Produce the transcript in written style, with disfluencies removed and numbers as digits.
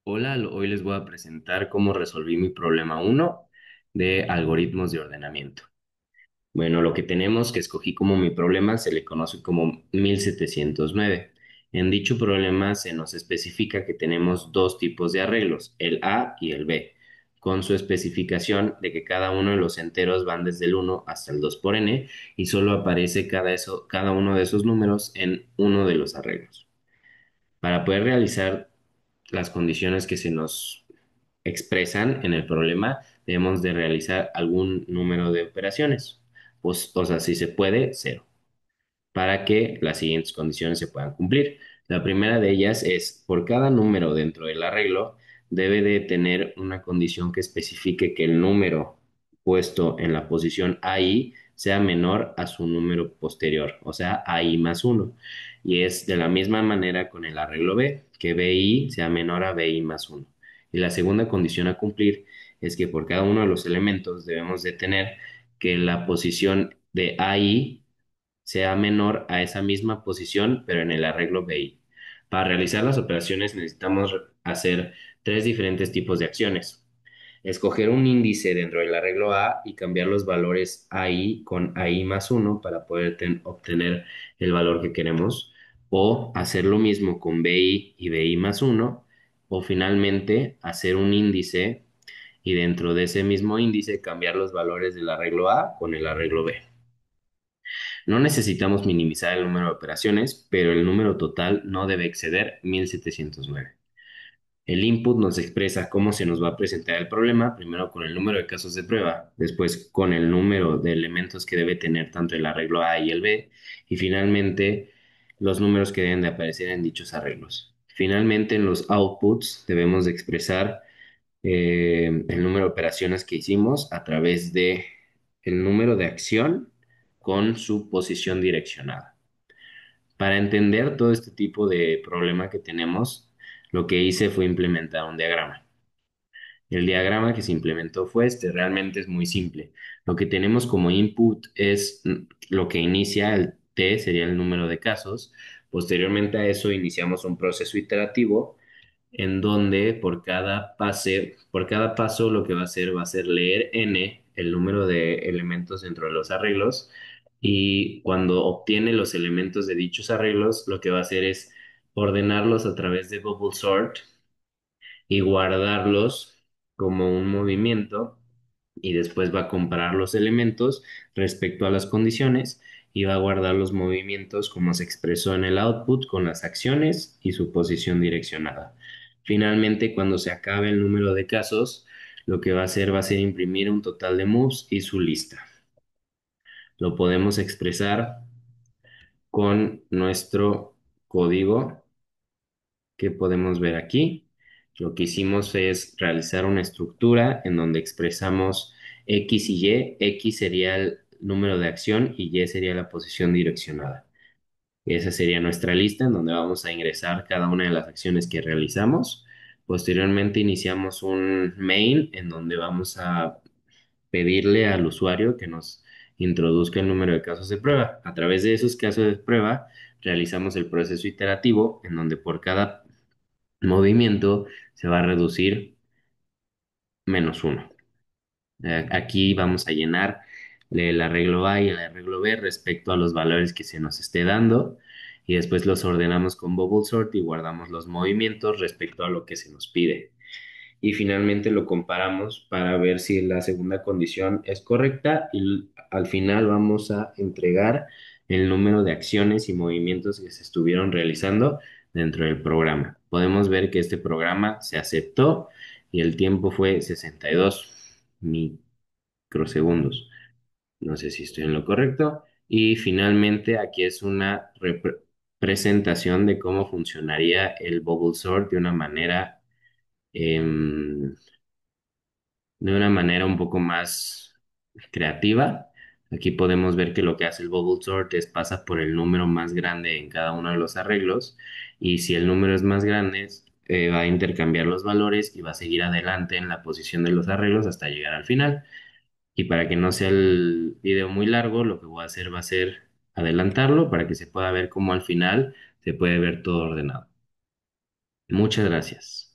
Hola, hoy les voy a presentar cómo resolví mi problema uno de algoritmos de ordenamiento. Bueno, lo que tenemos que escogí como mi problema se le conoce como 1709. En dicho problema se nos especifica que tenemos dos tipos de arreglos, el A y el B, con su especificación de que cada uno de los enteros van desde el uno hasta el 2 por n y solo aparece cada uno de esos números en uno de los arreglos. Para poder realizar las condiciones que se nos expresan en el problema, debemos de realizar algún número de operaciones. Pues, o sea, si se puede, cero, para que las siguientes condiciones se puedan cumplir. La primera de ellas es, por cada número dentro del arreglo, debe de tener una condición que especifique que el número puesto en la posición AI sea menor a su número posterior, o sea, AI más uno. Y es de la misma manera con el arreglo B, que BI sea menor a BI más uno. Y la segunda condición a cumplir es que por cada uno de los elementos debemos de tener que la posición de AI sea menor a esa misma posición, pero en el arreglo BI. Para realizar las operaciones necesitamos hacer tres diferentes tipos de acciones. Escoger un índice dentro del arreglo A y cambiar los valores AI con AI más uno para poder obtener el valor que queremos, o hacer lo mismo con BI y BI más uno, o finalmente hacer un índice y dentro de ese mismo índice cambiar los valores del arreglo A con el arreglo B. No necesitamos minimizar el número de operaciones, pero el número total no debe exceder 1709. El input nos expresa cómo se nos va a presentar el problema, primero con el número de casos de prueba, después con el número de elementos que debe tener tanto el arreglo A y el B, y finalmente los números que deben de aparecer en dichos arreglos. Finalmente, en los outputs debemos de expresar el número de operaciones que hicimos a través de el número de acción con su posición direccionada. Para entender todo este tipo de problema que tenemos, lo que hice fue implementar un diagrama. El diagrama que se implementó fue este, realmente es muy simple. Lo que tenemos como input es lo que inicia el T, sería el número de casos. Posteriormente a eso iniciamos un proceso iterativo en donde por cada paso lo que va a ser leer n, el número de elementos dentro de los arreglos, y cuando obtiene los elementos de dichos arreglos, lo que va a hacer es ordenarlos a través de bubble sort y guardarlos como un movimiento y después va a comparar los elementos respecto a las condiciones y va a guardar los movimientos como se expresó en el output con las acciones y su posición direccionada. Finalmente, cuando se acabe el número de casos, lo que va a ser imprimir un total de moves y su lista. Lo podemos expresar con nuestro código que podemos ver aquí. Lo que hicimos es realizar una estructura en donde expresamos X y Y. X sería el número de acción y Y sería la posición direccionada. Esa sería nuestra lista en donde vamos a ingresar cada una de las acciones que realizamos. Posteriormente iniciamos un main en donde vamos a pedirle al usuario que nos introduzca el número de casos de prueba. A través de esos casos de prueba realizamos el proceso iterativo en donde por cada movimiento se va a reducir menos uno. Aquí vamos a llenar el arreglo A y el arreglo B respecto a los valores que se nos esté dando y después los ordenamos con bubble sort y guardamos los movimientos respecto a lo que se nos pide. Y finalmente lo comparamos para ver si la segunda condición es correcta y al final vamos a entregar el número de acciones y movimientos que se estuvieron realizando dentro del programa. Podemos ver que este programa se aceptó y el tiempo fue 62 microsegundos. No sé si estoy en lo correcto. Y finalmente aquí es una presentación de cómo funcionaría el bubble sort em, de una manera un poco más creativa. Aquí podemos ver que lo que hace el bubble sort es pasa por el número más grande en cada uno de los arreglos y si el número es más grande, va a intercambiar los valores y va a seguir adelante en la posición de los arreglos hasta llegar al final. Y para que no sea el video muy largo, lo que voy a hacer va a ser adelantarlo para que se pueda ver cómo al final se puede ver todo ordenado. Muchas gracias.